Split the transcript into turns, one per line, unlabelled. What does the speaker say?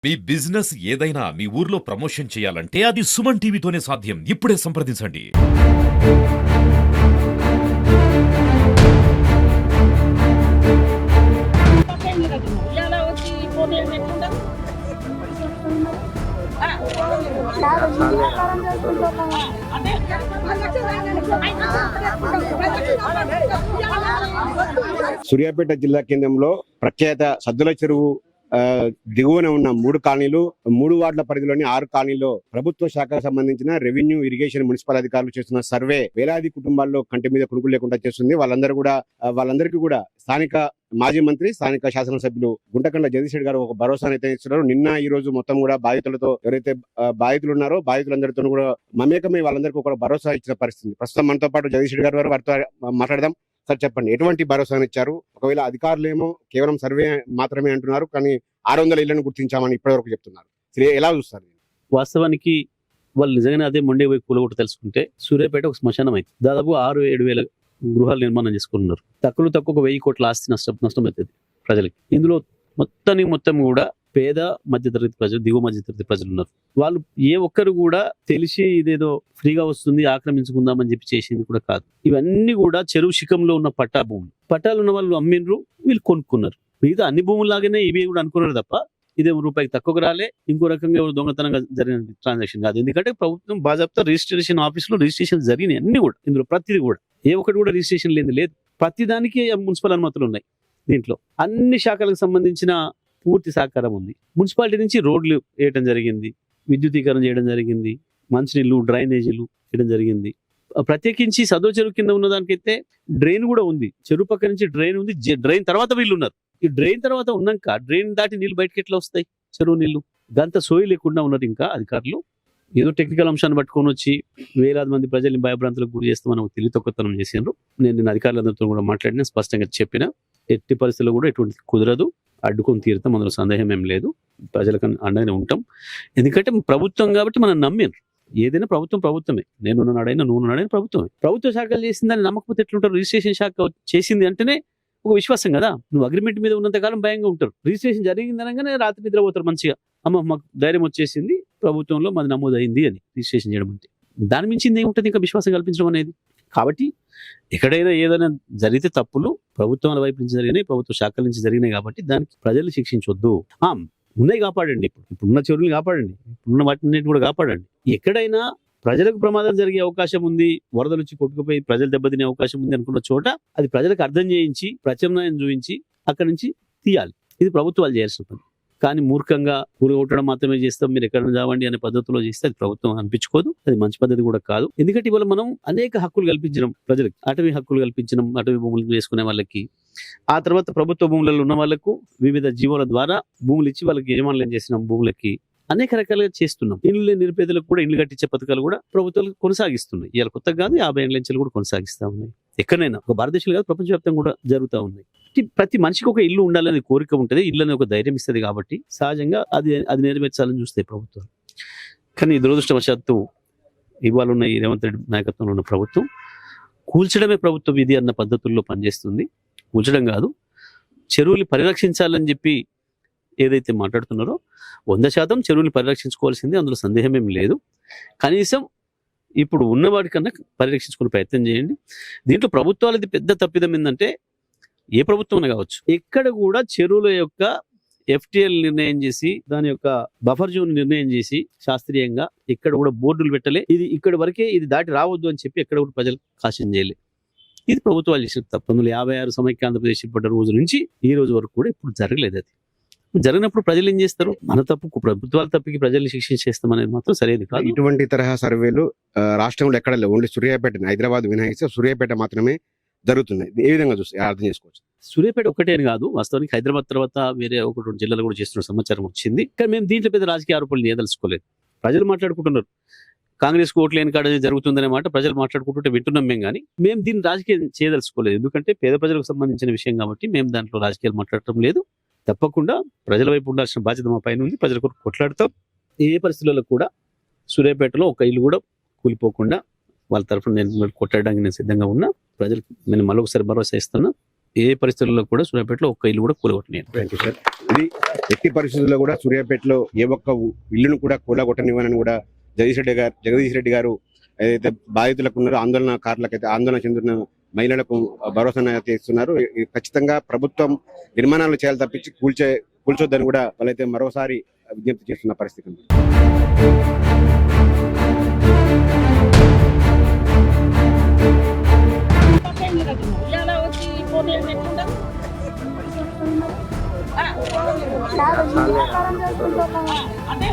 మీ business ఏదైనా మీ ఊర్లో promotion చేయాలంటే అది సుమన్ టీవీతోనే సాధ్యం. ఇప్పుడే సంప్రదించండి.
సూర్యాపేట జిల్లా కేంద్రంలో ప్రఖ్యాత సద్దుల చెరువు దిగువన ఉన్న 3 కాలనీలు 3 వార్డుల పరిధిలోని 6 కాలనీలో ప్రభుత్వ శాఖకు సంబంధించిన రెవెన్యూ, ఇరిగేషన్, మున్సిపల్ అధికారులు చేస్తున్న సర్వే వేలాది కుటుంబాల్లో కంటి మీద కునుకులు లేకుండా చేస్తుంది. వాళ్ళందరికీ కూడా స్థానిక మాజీ మంత్రి, స్థానిక శాసనసభ్యులు గుంటకండ్ల జగదీష్ రెడ్డి గారు ఒక భరోసాను అయితే ఇస్తున్నారు. నిన్న ఈ రోజు మొత్తం కూడా బాధితులతో ఎవరైతే బాధితులు ఉన్నారో బాధితులందరితో కూడా మమేకమై వాళ్ళందరికీ ఒక భరోసా ఇచ్చిన పరిస్థితి. ప్రస్తుతం మనతో పాటు జగదీష్ రెడ్డి గారు వారితో మాట్లాడదాం. సార్ చెప్పండి, ఎటువంటి భరోసాను ఇచ్చారు? ఒకవేళ అధికారులేమో కేవలం సర్వే మాత్రమే అంటున్నారు, కానీ 600 ఇళ్లను గుర్తించామని ఇప్పటివరకు చెప్తున్నారు. ఎలా చూస్తారు?
వాస్తవానికి వాళ్ళు నిజంగానే అదే మొండే పోయి కూలగొట్టు తెలుసుకుంటే సూర్యాపేట ఒక శ్మశానం అయితే దాదాపు 6-7 వేల గృహాలు నిర్మాణం చేసుకున్నారు. తక్కువ 1000 కోట్ల ఆస్తి నష్టం అవుతుంది ప్రజలకి. ఇందులో మొత్తం కూడా పేద మధ్యతరగతి ప్రజలు, దిగువ మధ్యతరగతి ప్రజలు ఉన్నారు. వాళ్ళు ఏ ఒక్కరు కూడా తెలిసి ఇదేదో ఫ్రీగా వస్తుంది ఆక్రమించుకుందామని చెప్పి చేసింది కూడా కాదు. ఇవన్నీ కూడా చెరువు శిఖంలో ఉన్న పట్టాలు ఉన్న వాళ్ళు అమ్మిండ్రు, వీళ్ళు కొనుక్కున్నారు. మిగతా అన్ని భూముల్లాగానే ఇవి కూడా అనుకున్నారు తప్ప ఇదే రూపాయికి తక్కువకు రాలే, ఇంకో రకంగా ఎవరు దొంగతనంగా జరిగిన ట్రాన్సాక్షన్ కాదు. ఎందుకంటే ప్రభుత్వం బాజాప్తా రిజిస్ట్రేషన్ ఆఫీసులో రిజిస్ట్రేషన్ జరిగినాయి అన్ని కూడా. ఇందులో ప్రతిదీ కూడా ఏ ఒక్కటి కూడా రిజిస్ట్రేషన్ లేదు. ప్రతి దానికి మున్సిపల్ అనుమతులు ఉన్నాయి. దీంట్లో అన్ని శాఖలకు సంబంధించిన పూర్తి సహకారం ఉంది. మున్సిపాలిటీ నుంచి రోడ్లు వేయడం జరిగింది, విద్యుతీకరణ చేయడం జరిగింది, మంచినీళ్ళు, డ్రైనేజీలు వేయడం జరిగింది. ప్రత్యేకించి సదో చెరువు కింద ఉన్న దానికైతే డ్రైన్ కూడా ఉంది. చెరువు పక్క నుంచి డ్రైన్ ఉంది. డ్రైన్ తర్వాత వీళ్ళు ఉన్నారు. ఈ డ్రైన్ తర్వాత ఉన్నాక డ్రైన్ దాటి నీళ్ళు బయటకి ఎట్లా వస్తాయి? చెరువు నీళ్లు గంత సోయి లేకుండా ఉన్నారు. ఇంకా అధికారులు ఏదో టెక్నికల్ అంశాన్ని పట్టుకొని వచ్చి వేలాది మంది ప్రజల్ని భయభ్రాంతులకు గురి చేస్తామని తెలివితక్కువతనం చేసినారు. నేను అధికారులందరితో కూడా మాట్లాడినా, స్పష్టంగా చెప్పిన ఎట్టి పరిస్థితుల్లో కూడా ఎటువంటి కుదరదు, అడ్డుకొని తీరుతాం, అందులో సందేహం ఏం లేదు. ప్రజలకు అండగానే ఉంటాం. ఎందుకంటే ప్రభుత్వం కాబట్టి మనం నమ్మారు. ఏదైనా ప్రభుత్వమే. నేనున్నాడైనా నువ్వున్నాడైనా ప్రభుత్వ శాఖలు చేసిందని నమ్మకపోతే ఎట్లుంటారు? రిజిస్ట్రేషన్ శాఖ చేసింది అంటేనే ఒక విశ్వాసం కదా. నువ్వు అగ్రిమెంట్ మీద ఉన్నంతకాలం భయంగా ఉంటారు. రిజిస్ట్రేషన్ జరిగింది అనగానే రాత్రి నిద్రపోతారు మంచిగా. అమ్మ మాకు ధైర్యం వచ్చేసింది, ప్రభుత్వంలో మాది నమోదైంది అని రిజిస్ట్రేషన్ చేయడం అంటే. దాని మించింది ఏముంటుంది ఇంకా విశ్వాసం కల్పించడం అనేది? కాబట్టి ఎక్కడైనా ఏదైనా జరిగితే తప్పులు ప్రభుత్వాల వైపు నుంచి జరిగినాయి, ప్రభుత్వ శాఖల నుంచి జరిగినాయి. కాబట్టి దానికి ప్రజలు శిక్షించొద్దు. ఉన్నాయి కాపాడండి, ఇప్పుడున్న చెరువులు కాపాడండి, ఇప్పుడున్న వాటిని కూడా కాపాడండి. ఎక్కడైనా ప్రజలకు ప్రమాదం జరిగే అవకాశం ఉంది, వరదలు వచ్చి కొట్టుకుపోయి ప్రజలు దెబ్బతినే అవకాశం ఉంది అనుకున్న చోట అది ప్రజలకు అర్థం చేయించి, ప్రత్యామ్నాయం చూపించి అక్కడి నుంచి తీయాలి. ఇది ప్రభుత్వాలు చేయాల్సిన పని. కానీ మూర్ఖంగా కూలగొట్టడం మాత్రమే చేస్తాం, మీరు ఎక్కడైనా చావండి అనే పద్ధతిలో చేస్తే అది ప్రభుత్వం అనిపించుకోదు. అది మంచి పద్ధతి కూడా కాదు. ఎందుకంటే ఇవాళ మనం అనేక హక్కులు కల్పించడం ప్రజలకు. అటవీ హక్కులు కల్పించడం, అటవీ భూములు చేసుకునే వాళ్ళకి, ఆ తర్వాత ప్రభుత్వ భూములలో ఉన్న వాళ్ళకు వివిధ జీవోల ద్వారా భూములు ఇచ్చి వాళ్ళకి యజమానులు చేసిన భూములకి అనేక రకాలుగా చేస్తున్నాం. ఇల్లు లేని నిరుపేదలకు కూడా ఇల్లు కట్టించే పథకాలు కూడా ప్రభుత్వాలు కొనసాగిస్తున్నాయి. ఇవాళ కొత్తగా కాదు, 50 ఏళ్ల నుంచి కూడా కొనసాగిస్తా ఉన్నాయి. ఎక్కడైనా ఒక భారతదేశంలో కాదు, ప్రపంచవ్యాప్తంగా కూడా జరుగుతూ ఉన్నాయి. ప్రతి మనిషికి ఒక ఇల్లు ఉండాలనే కోరిక ఉంటుంది. ఇల్లు ఒక ధైర్యం ఇస్తుంది. కాబట్టి సహజంగా అది నెరవేర్చాలని చూస్తాయి ప్రభుత్వాలు. కానీ దురదృష్టవశాత్తు ఇవాళ ఉన్న ఈ రేవంత్ రెడ్డి నాయకత్వంలో ఉన్న ప్రభుత్వం కూల్చడమే ప్రభుత్వ విధి అన్న పద్ధతుల్లో పనిచేస్తుంది. కూల్చడం కాదు, చెరువులు పరిరక్షించాలని చెప్పి ఏదైతే మాట్లాడుతున్నారో 100% చెరువులు పరిరక్షించుకోవాల్సింది, అందులో సందేహమేం లేదు. కనీసం ఇప్పుడు ఉన్నవాడికన్నా పరిరక్షించుకునే ప్రయత్నం చేయండి. దీంట్లో ప్రభుత్వాలది పెద్ద తప్పిదం ఏంటంటే, ఏ ప్రభుత్వం కావచ్చు, ఎక్కడ కూడా చెరువుల యొక్క FTL నిర్ణయం చేసి, దాని యొక్క బఫర్ జోన్ నిర్ణయం చేసి శాస్త్రీయంగా ఎక్కడ కూడా బోర్డులు పెట్టలే. ఇది ఇక్కడ వరకే, ఇది దాటి రావద్దు అని చెప్పి ఎక్కడ కూడా ప్రజలు కాషన్ చేయలే. ఇది ప్రభుత్వాలు చేసిన తప్పు. 1956 సమైక్య ఆంధ్రప్రదేశ్ ఏర్పడ్డ రోజు నుంచి ఈ రోజు వరకు కూడా ఇప్పుడు జరగలేదు. అది జరిగినప్పుడు ప్రజలు ఏం చేస్తారు? మన తప్పుకు ప్రభుత్వాల తప్పుకి ప్రజల్ని శిక్షించేస్తాం అనేది మాత్రం సరైనది కాదు.
ఇటువంటి తరహా సర్వేలు రాష్ట్రంలో ఎక్కడ లేవు. ఓన్లీ సూర్యాపేట, హైదరాబాద్ మినహాయిస్తే సూర్యాపేట మాత్రమే జరుగుతున్నాయి. ఏ విధంగా చూస్తే అర్థం చేసుకోవచ్చు?
సూర్యాపేట ఒకటే అని కాదు, వాస్తవానికి హైదరాబాద్ తర్వాత వేరే 1-2 జిల్లాలు కూడా చేస్తున్న సమాచారం వచ్చింది. కానీ మేము దీంట్లో పెద్ద రాజకీయ ఆరోపణలు చేయదలుచుకోలేదు. ప్రజలు మాట్లాడుకుంటున్నారు, కాంగ్రెస్ కు ఓట్లు లేని కాడ జరుగుతుందనే మాట ప్రజలు మాట్లాడుకుంటుంటే వింటున్నాం. మేము దీన్ని రాజకీయం చేయదలుచుకోలేదు. ఎందుకంటే పేద ప్రజలకు సంబంధించిన విషయం కాబట్టి మేము దాంట్లో రాజకీయాలు మాట్లాడటం లేదు. తప్పకుండా ప్రజల వైపు ఉండాల్సిన బాధ్యత మా పైన ఉంది. ప్రజల కొరకు కొట్లాడతాం. ఏ పరిస్థితుల్లో కూడా సూర్యాపేటలో ఒక ఇల్లు కూడా కూలిపోకుండా వాళ్ళ తరఫున నేను కొట్టడానికి నేను సిద్ధంగా ఉన్నా. ప్రజలకు నేను మరొకసారి భరోసా ఇస్తున్నా. ఏ పరిస్థితుల్లో కూడా సూర్యాపేటలో ఒక్క ఇల్లు కూడా కూలగొట్టలేదు.
Thank you sir. ఇది ఎట్టి పరిస్థితుల్లో కూడా సూర్యాపేటలో ఏ ఒక్క ఇల్లును కూడా కూలగొట్టనివ్వనని కూడా జగదీష్ రెడ్డి గారు ఏదైతే బాధితులకు ఉన్నారో ఆందోళనకారులకైతే ఆందోళన చెందుతున్న మహిళలకు భరోసా అయితే ఇస్తున్నారు. ఖచ్చితంగా ప్రభుత్వం నిర్మాణాలు చేయాలి తప్పించి కూల్చొద్దని కూడా వాళ్ళైతే మరోసారి విజ్ఞప్తి చేస్తున్న పరిస్థితి ఉంది.
అదే